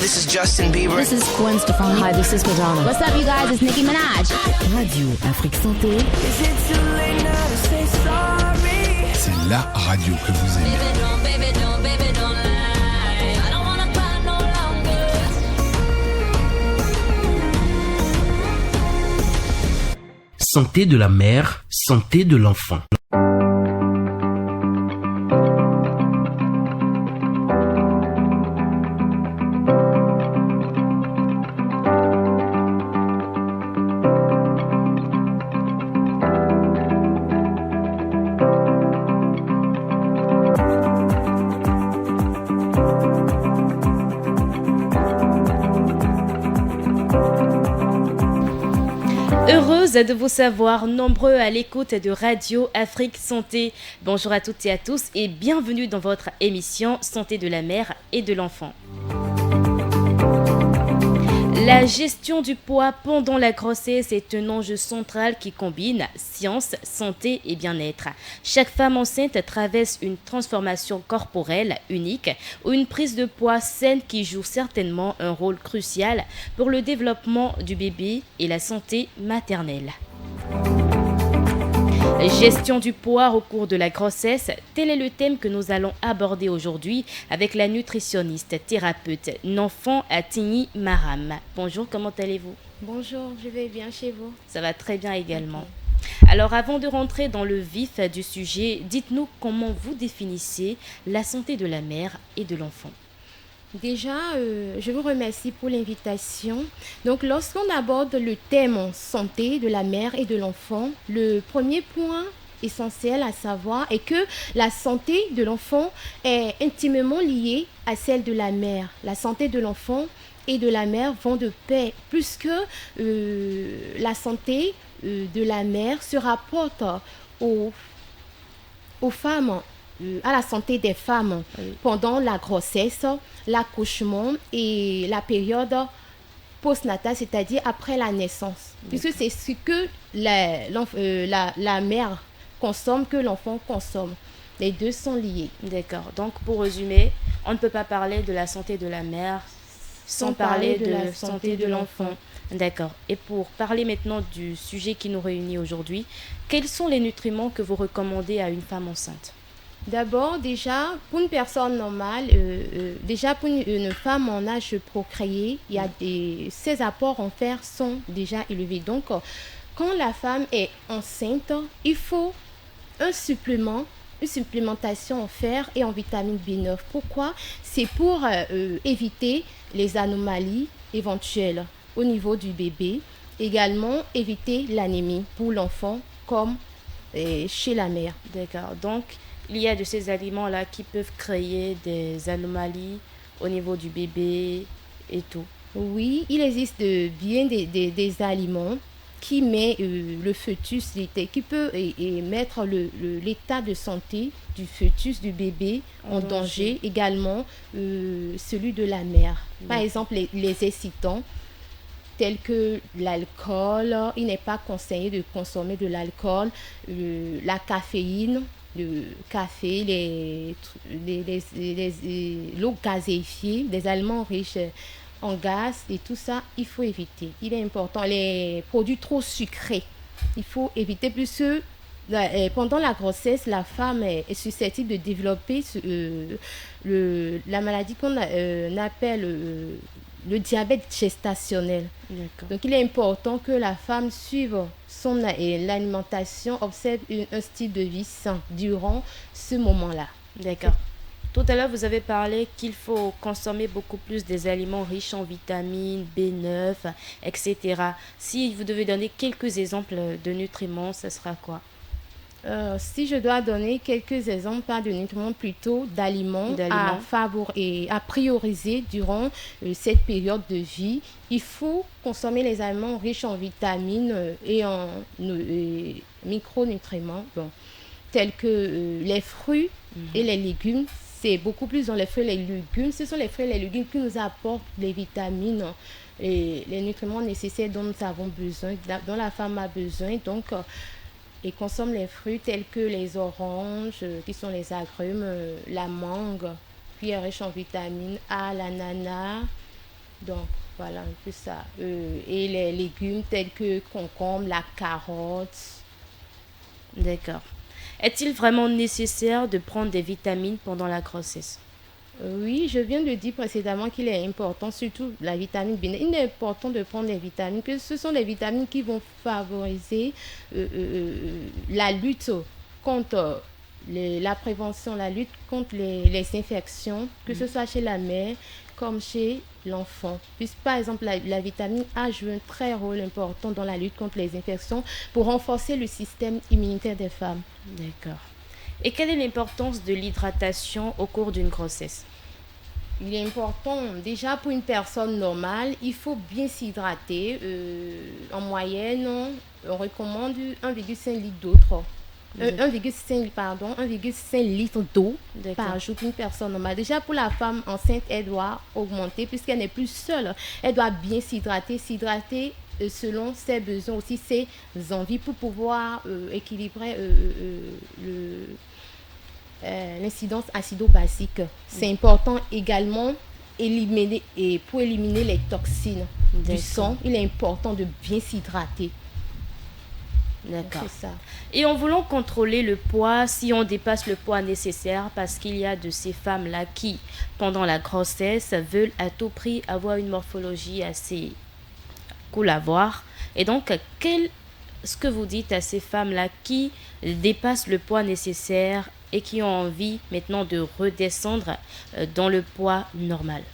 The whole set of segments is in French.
this is Justin Bieber. This is Gwen Stefani. Hi, this is Madonna. What's up, you guys? It's Nicki Minaj. Radio Afrique Santé. C'est la radio que vous aimez. Santé de la mère, santé de l'enfant. Heureuse de vous savoir nombreux à l'écoute de Radio Afrique Santé. Bonjour à toutes et à tous et bienvenue dans votre émission Santé de la mère et de l'enfant. La gestion du poids pendant la grossesse est un enjeu central qui combine science, santé et bien-être. Chaque femme enceinte traverse une transformation corporelle unique ou une prise de poids saine qui joue certainement un rôle crucial pour le développement du bébé et la santé maternelle. Gestion du poids au cours de la grossesse, tel est le thème que nous allons aborder aujourd'hui avec la nutritionniste thérapeute Nanfan Atigny Maram. Bonjour, comment allez-vous? Bonjour, je vais bien chez vous. Ça va très bien également. Alors avant de rentrer dans le vif du sujet, dites-nous comment vous définissez la santé de la mère et de l'enfant. Déjà, je vous remercie pour l'invitation. Donc, lorsqu'on aborde le thème santé de la mère et de l'enfant, le premier point essentiel à savoir est que la santé de l'enfant est intimement liée à celle de la mère. La santé de l'enfant et de la mère vont de pair, puisque la santé de la mère se rapporte aux femmes, à la santé des femmes pendant la grossesse, l'accouchement et la période postnatale, c'est-à-dire après la naissance. Puisque c'est ce que la mère consomme que l'enfant consomme. Les deux sont liés. D'accord. Donc, pour résumer, on ne peut pas parler de la santé de la mère sans parler de la santé de l'enfant. D'accord. Et pour parler maintenant du sujet qui nous réunit aujourd'hui, quels sont les nutriments que vous recommandez à une femme enceinte? D'abord, déjà, pour une personne normale, déjà pour une femme en âge de procréer, ses apports en fer sont déjà élevés. Donc, quand la femme est enceinte, il faut une supplémentation en fer et en vitamine B9. Pourquoi? C'est pour éviter les anomalies éventuelles au niveau du bébé. Également, éviter l'anémie pour l'enfant comme chez la mère. D'accord. Donc, il y a de ces aliments-là qui peuvent créer des anomalies au niveau du bébé et tout. Oui, il existe bien des aliments qui met le fœtus, qui peut mettre l'état de santé du fœtus, du bébé en danger. Également celui de la mère. Par exemple, les excitants tels que l'alcool, il n'est pas conseillé de consommer de l'alcool, la caféine, le café, l'eau gazéifiée, des aliments riches en gaz et tout ça, il faut éviter. Il est important. Les produits trop sucrés, il faut éviter puisque pendant la grossesse, la femme est susceptible de développer la maladie qu'on appelle le diabète gestationnel. D'accord. Donc, il est important que la femme suive l'alimentation, observe un style de vie sain durant ce moment-là. D'accord. Tout à l'heure, vous avez parlé qu'il faut consommer beaucoup plus des aliments riches en vitamines, B9, etc. Si vous devez donner quelques exemples de nutriments, ce sera quoi? Si je dois donner quelques exemples, pas de nutriments, plutôt d'aliments à prioriser durant cette période de vie, il faut consommer les aliments riches en vitamines et en micronutriments, tels que les fruits et les légumes. C'est beaucoup plus dans les fruits et les légumes. Ce sont les fruits et les légumes qui nous apportent les vitamines et les nutriments nécessaires dont nous avons besoin, dont la femme a besoin. Donc, et consomme les fruits tels que les oranges, qui sont les agrumes, la mangue, qui est riche en vitamine A, l'ananas, Donc, voilà un peu ça. Et les légumes tels que concombre, la carotte. D'accord. Est-il vraiment nécessaire de prendre des vitamines pendant la grossesse? Oui, je viens de dire précédemment qu'il est important, surtout la vitamine B. Il est important de prendre les vitamines, que ce sont des vitamines qui vont favoriser la lutte contre la prévention, la lutte contre les infections, que ce soit chez la mère comme chez l'enfant. Puisque par exemple, la vitamine A joue un très rôle important dans la lutte contre les infections pour renforcer le système immunitaire des femmes. D'accord. Et quelle est l'importance de l'hydratation au cours d'une grossesse? Il est important, déjà pour une personne normale, il faut bien s'hydrater. En moyenne, on recommande 1,5 litre d'eau. 1,5 litre d'eau par jour pour une personne normale. Déjà pour la femme enceinte, elle doit augmenter puisqu'elle n'est plus seule. Elle doit bien s'hydrater selon ses besoins, aussi ses envies pour pouvoir équilibrer l'incidence acido-basique. C'est important également pour éliminer les toxines du sang. Il est important de bien s'hydrater. D'accord. C'est ça. Et en voulant contrôler le poids, si on dépasse le poids nécessaire, parce qu'il y a de ces femmes-là qui, pendant la grossesse, veulent à tout prix avoir une morphologie assez cool à voir. Et donc, ce que vous dites à ces femmes-là qui dépassent le poids nécessaire et qui ont envie maintenant de redescendre dans le poids normal?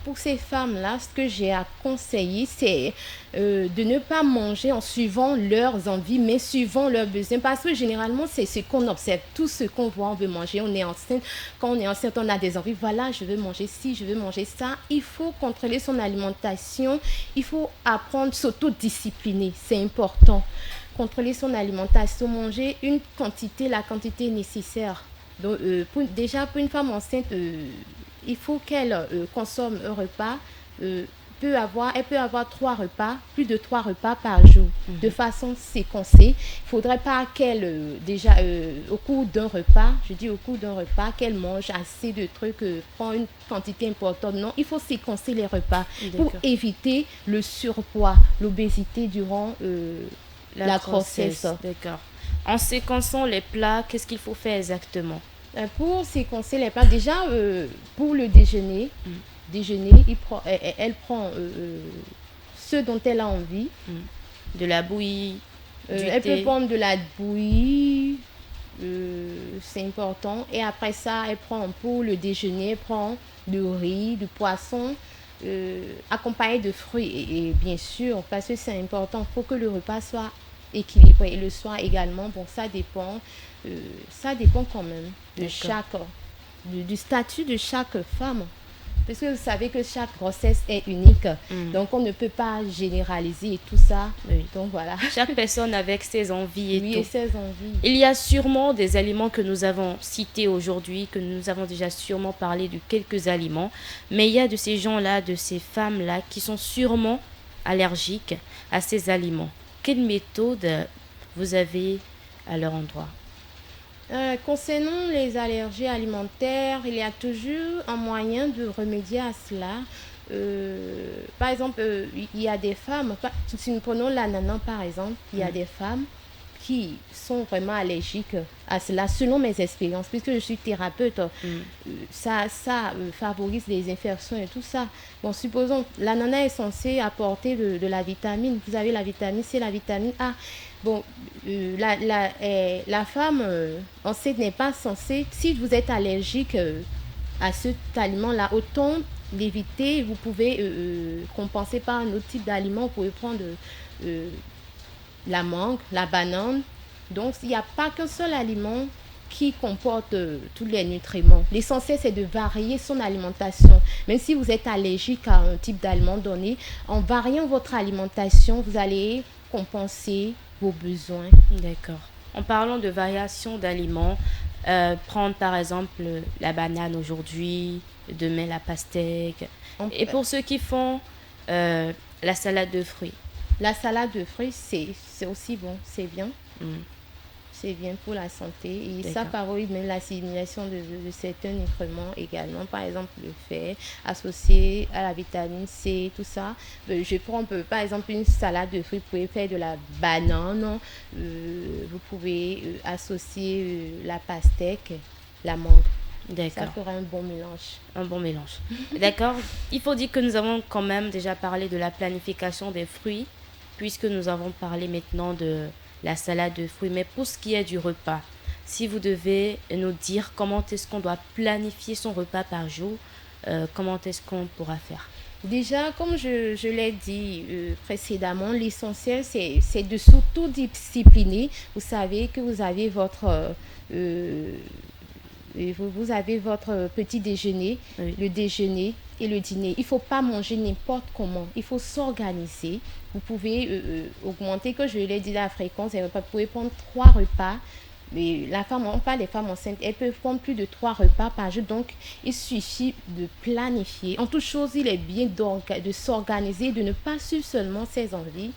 Pour ces femmes-là, ce que j'ai à conseiller, c'est de ne pas manger en suivant leurs envies, mais suivant leurs besoins. Parce que généralement, c'est ce qu'on observe. Tout ce qu'on voit, on veut manger. On est enceinte. Quand on est enceinte, on a des envies. Voilà, je veux manger ci, je veux manger ça. Il faut contrôler son alimentation. Il faut apprendre à s'autodiscipliner. C'est important. Contrôler son alimentation, manger la quantité nécessaire. Donc, déjà, pour une femme enceinte, il faut qu'elle consomme un repas. Elle peut avoir 3 repas, plus de 3 repas par jour, de façon séquencée. Il ne faudrait pas qu'elle, au cours d'un repas, qu'elle mange assez de trucs, prend une quantité importante. Non, il faut séquencer les repas pour éviter le surpoids, l'obésité durant la grossesse. D'accord. En séquençant les plats, qu'est-ce qu'il faut faire exactement? Pour séquencer les plats, déjà pour le déjeuner, elle prend ce dont elle a envie. De la bouillie, elle peut prendre de la bouillie, c'est important. Et après ça, elle prend pour le déjeuner, elle prend du riz, du poisson, accompagné de fruits et bien sûr, parce que c'est important, il faut que le repas soit équilibré. Et le soir également, bon, ça dépend quand même du statut de chaque femme. Parce que vous savez que chaque grossesse est unique. Donc, on ne peut pas généraliser et tout ça. Oui. Donc, voilà. Chaque personne avec ses envies et tout. Et ses envies. Il y a sûrement des aliments que nous avons cités aujourd'hui, que nous avons déjà sûrement parlé de quelques aliments. Mais il y a de ces gens-là, de ces femmes-là qui sont sûrement allergiques à ces aliments. Quelle méthode vous avez à leur endroit? Concernant les allergies alimentaires, il y a toujours un moyen de remédier à cela. Par exemple, il y a des femmes, si nous prenons l'ananas par exemple, il y a des femmes qui sont vraiment allergiques à cela, selon mes expériences, puisque je suis thérapeute, ça favorise les infections et tout ça. Bon, supposons, l'ananas est censé apporter de la vitamine. Vous avez la vitamine C, la vitamine A. Bon, la femme enceinte n'est pas censée, si vous êtes allergique à cet aliment-là, autant l'éviter. Vous pouvez compenser par un autre type d'aliment. Vous pouvez prendre la mangue, la banane. Donc, il n'y a pas qu'un seul aliment qui comporte tous les nutriments. L'essentiel, c'est de varier son alimentation. Même si vous êtes allergique à un type d'aliment donné, en variant votre alimentation, vous allez compenser vos besoins. D'accord. En parlant de variation d'aliments, prendre par exemple la banane aujourd'hui, demain la pastèque. Et pour ceux qui font la salade de fruits. La salade de fruits, c'est aussi bon, c'est bien. c'est bien pour la santé. Et ça D'accord. favorise même l'assimilation de certains nutriments également. Par exemple, le fer associé à la vitamine C, tout ça. Je prends par exemple une salade de fruits, vous pouvez faire de la banane. Vous pouvez associer la pastèque, la mangue. Ça D'accord. fera un bon mélange. Un bon mélange. D'accord. Il faut dire que nous avons quand même déjà parlé de la planification des fruits, puisque nous avons parlé maintenant de la salade de fruits. Mais pour ce qui est du repas, si vous devez nous dire comment est-ce qu'on doit planifier son repas par jour, comment est-ce qu'on pourra faire? Déjà, comme je l'ai dit précédemment, l'essentiel, c'est de s'autodiscipliner. Vous savez que vous avez vous avez votre petit déjeuner, Oui. le déjeuner et le dîner. Il ne faut pas manger n'importe comment. Il faut s'organiser. Vous pouvez augmenter, que je l'ai dit, la fréquence des repas. Vous pouvez prendre 3 repas. Mais on parle des femmes enceintes, elles peuvent prendre plus de 3 repas par jour. Donc, il suffit de planifier. En toute chose, il est bien de s'organiser, de ne pas suivre seulement ses envies.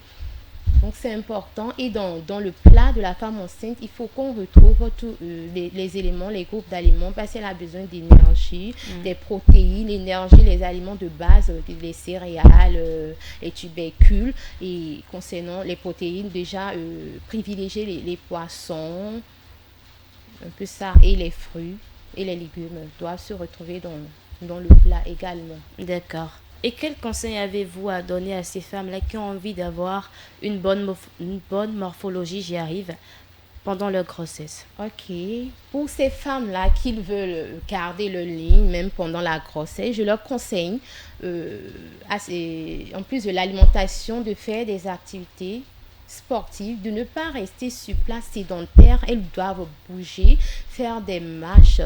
Donc, c'est important. Et dans le plat de la femme enceinte, il faut qu'on retrouve tous les éléments, les groupes d'aliments, parce qu'elle a besoin d'énergie, des protéines, l'énergie, les aliments de base, les céréales, les tubercules. Et concernant les protéines, déjà, privilégier les poissons, un peu ça, et les fruits et les légumes doivent se retrouver dans le plat également. D'accord. Et quel conseil avez-vous à donner à ces femmes-là qui ont envie d'avoir une bonne morphologie, j'y arrive, pendant leur grossesse? Ok. Pour ces femmes-là qui veulent garder le ligne, même pendant la grossesse, je leur conseille, en plus de l'alimentation, de faire des activités sportives, de ne pas rester sur place sédentaire. Elles doivent bouger, faire des marches.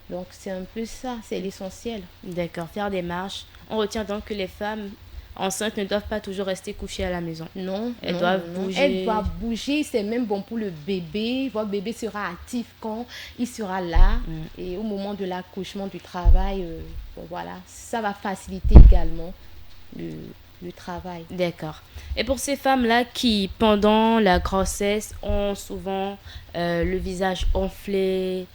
Donc, c'est un peu ça, c'est l'essentiel. D'accord. Faire des marches. On retient donc que les femmes enceintes ne doivent pas toujours rester couchées à la maison. Non, Elles non, doivent non. bouger. Elles doivent bouger, c'est même bon pour le bébé. Votre bébé sera actif quand il sera là. Et au moment de l'accouchement, du travail, voilà, ça va faciliter également le travail. D'accord. Et pour ces femmes-là qui, pendant la grossesse, ont souvent le visage enflé,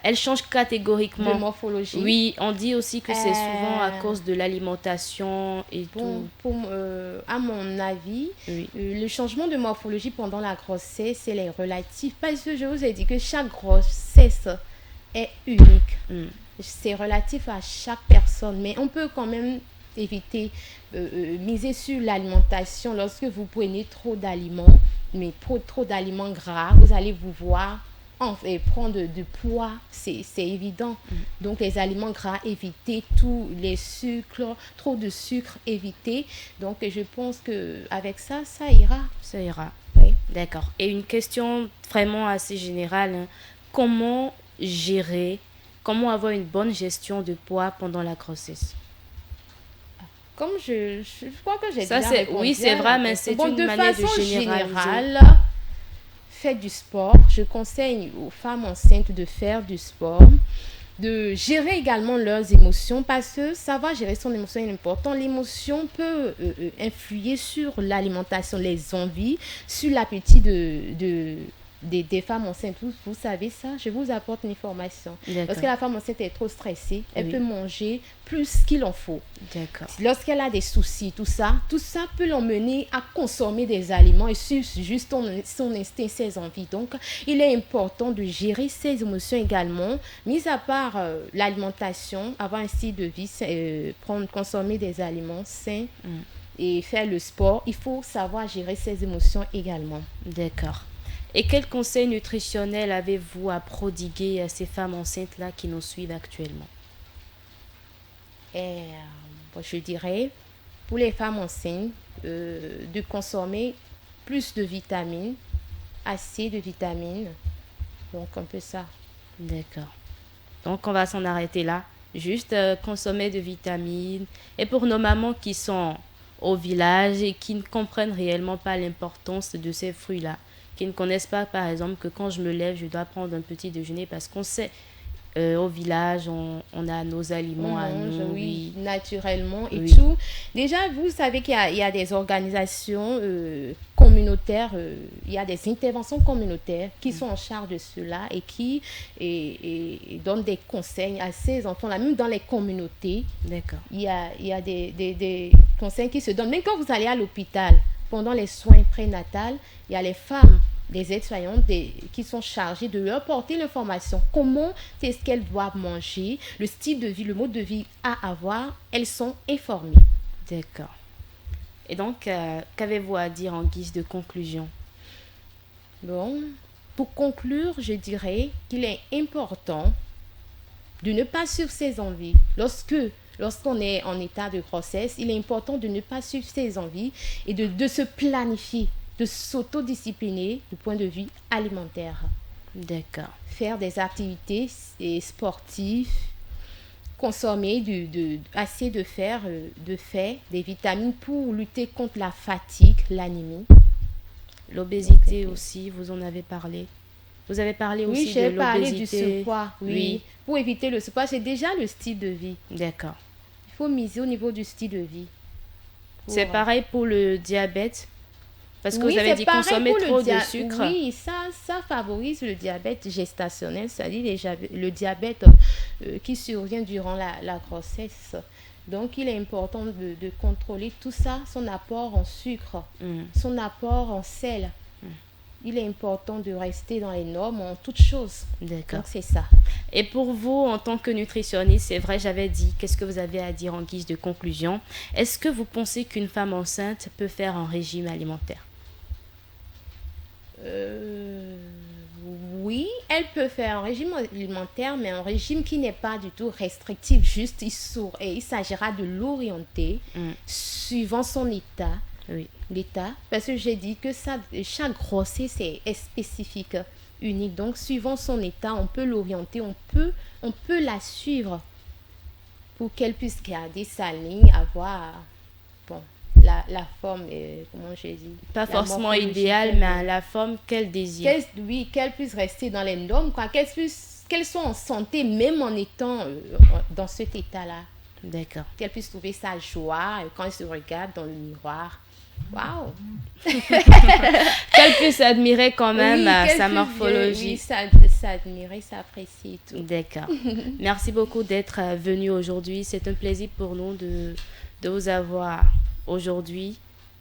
elles changent catégoriquement. De morphologie. Oui, on dit aussi que c'est souvent à cause de l'alimentation et tout. À mon avis, Oui. le changement de morphologie pendant la grossesse, elle est relative. Parce que je vous ai dit que chaque grossesse est unique. C'est relatif à chaque personne. Mais on peut quand même éviter, miser sur l'alimentation. Lorsque vous prenez trop d'aliments, mais trop d'aliments gras, vous allez vous voir prendre du poids, c'est évident. Donc les aliments gras, éviter tous les sucres, trop de sucre, éviter. Donc je pense qu'avec ça ira. Ça ira. Oui. D'accord. Et une question vraiment assez générale, hein. Comment avoir une bonne gestion de poids pendant la grossesse? Comme je crois que j'ai Ça, déjà c'est, répondu oui, c'est à la vrai, mais question. c'est une manière de façon généraliser. générale, faites du sport. Je conseille aux femmes enceintes de faire du sport, de gérer également leurs émotions, parce que savoir gérer son émotion est important. L'émotion peut influer sur l'alimentation, les envies, sur l'appétit des femmes enceintes. Vous savez ça, je vous apporte une information. D'accord. Lorsque la femme enceinte est trop stressée, elle Oui. peut manger plus qu'il en faut. D'accord. Lorsqu'elle a des soucis, tout ça peut l'emmener à consommer des aliments et suivre juste son instinct, ses envies. Donc, il est important de gérer ses émotions également. Mis à part l'alimentation, avoir un style de vie, consommer des aliments sains et faire le sport, il faut savoir gérer ses émotions également. D'accord. Et quels conseils nutritionnels avez-vous à prodiguer à ces femmes enceintes-là qui nous suivent actuellement? Je dirais, pour les femmes enceintes, de consommer plus de vitamines, assez de vitamines. Donc, un peu ça. D'accord. Donc, on va s'en arrêter là. Juste consommer de vitamines. Et pour nos mamans qui sont au village et qui ne comprennent réellement pas l'importance de ces fruits-là, qui ne connaissent pas, par exemple, que quand je me lève, je dois prendre un petit déjeuner parce qu'on sait, au village, on a nos aliments à nous. Oui, naturellement et Oui. tout. Déjà, vous savez qu'il y a des organisations communautaires, il y a des interventions communautaires qui sont en charge de cela et qui et donnent des conseils à ces enfants-là, même dans les communautés. D'accord. Il y a des conseils qui se donnent. Même quand vous allez à l'hôpital, pendant les soins prénatals, il y a les femmes, des aides-soignantes qui sont chargées de leur porter l'information. Comment est-ce qu'elles doivent manger, le style de vie, le mode de vie à avoir. Elles sont informées. D'accord. Et donc, qu'avez-vous à dire en guise de conclusion? Bon, pour conclure, je dirais qu'il est important de ne pas suivre ses envies. Lorsqu'on est en état de grossesse, il est important de ne pas suivre ses envies et de se planifier, de s'autodiscipliner du point de vue alimentaire. D'accord. Faire des activités sportives, consommer assez de fer, des vitamines pour lutter contre la fatigue, l'anémie. L'obésité aussi, vous en avez parlé. Vous avez parlé aussi Oui, j'ai de parlé du l'obésité. surpoids. Oui. Pour éviter le surpoids, c'est déjà le style de vie. D'accord. Il faut miser au niveau du style de vie. C'est pareil pour le diabète. Parce que Oui, vous avez c'est dit pareil consommer pour le trop de sucre. Oui, ça favorise le diabète gestationnel, c'est-à-dire le diabète qui survient durant la grossesse. Donc, il est important de contrôler tout ça, son apport en sucre, son apport en sel. Il est important de rester dans les normes en toutes choses. D'accord. Donc, c'est ça. Et pour vous, en tant que nutritionniste, c'est vrai, j'avais dit, qu'est-ce que vous avez à dire en guise de conclusion? Est-ce que vous pensez qu'une femme enceinte peut faire un régime alimentaire? Oui, elle peut faire un régime alimentaire, mais un régime qui n'est pas du tout restrictif, juste il s'agira de l'orienter suivant son état. Oui. L'état, parce que j'ai dit que chaque grossesse est spécifique, unique. Donc, suivant son état, on peut l'orienter, on peut la suivre pour qu'elle puisse garder sa ligne, avoir la forme, comment j'ai dit, Pas la forcément morphologie idéale, mais la forme qu'elle désire. qu'elle puisse rester dans les normes, quoi, qu'elle soit en santé, même en étant dans cet état-là. D'accord. Qu'elle puisse trouver sa joie quand elle se regarde dans le miroir. Waouh! Qu'elle puisse admirer quand même sa morphologie. Oui, s'admirer, s'apprécier et tout. D'accord. Merci beaucoup d'être venu aujourd'hui. C'est un plaisir pour nous de vous avoir aujourd'hui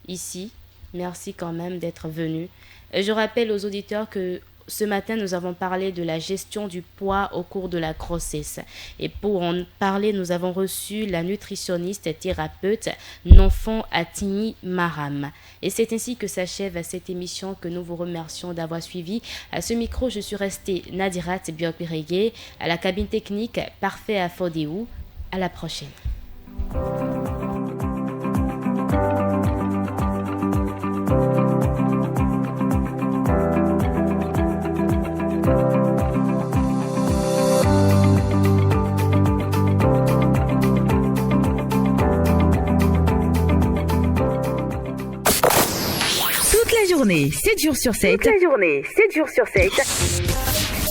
ici. Merci quand même d'être venu. Je rappelle aux auditeurs que ce matin, nous avons parlé de la gestion du poids au cours de la grossesse. Et pour en parler, nous avons reçu la nutritionniste et thérapeute Nonfon Atini Maram. Et c'est ainsi que s'achève cette émission que nous vous remercions d'avoir suivi. À ce micro, je suis restée Nadirat Biopirege. À la cabine technique, Parfait à Fodéou. À la prochaine. Journée, 7 jours sur 7. Toute la journée, 7 jours sur 7.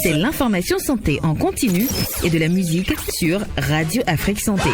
C'est l'information santé en continu et de la musique sur Radio Afrique Santé.